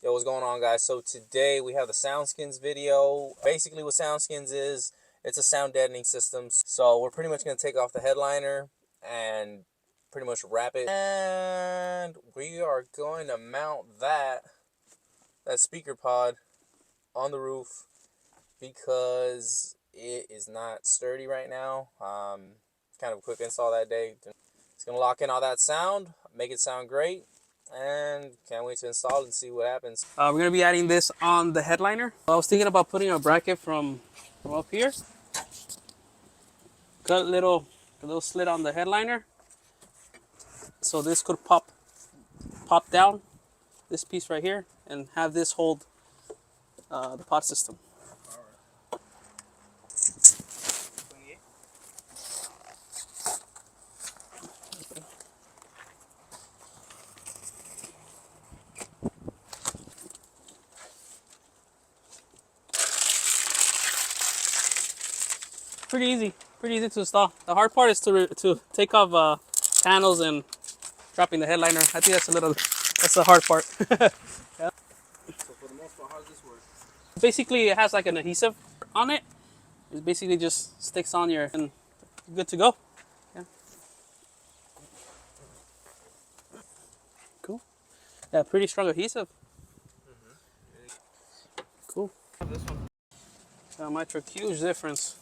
Yo, what's going on, guys? So today we have the Soundskins video. Basically what Soundskins is, it's a sound deadening system. So we're pretty much going to take off the headliner and pretty much wrap it. And we are going to mount that speaker pod on the roof because it is not sturdy right now. Kind of a quick install that day. It's going to lock in all that sound, make it sound great. And can't wait to install it and see what happens. We're going to be adding this on the headliner. I was thinking about putting a bracket from up here. Cut a little slit on the headliner. So this could pop down, this piece right here, and have this hold the pod system. Pretty easy to install. The hard part is to take off panels and dropping the headliner. I think that's the hard part. Yeah. So for the most part, how does this work? Basically, it has like an adhesive on it. It basically just sticks on your and good to go. Yeah. Cool. Yeah, pretty strong adhesive. Cool. This one. That might make a huge difference.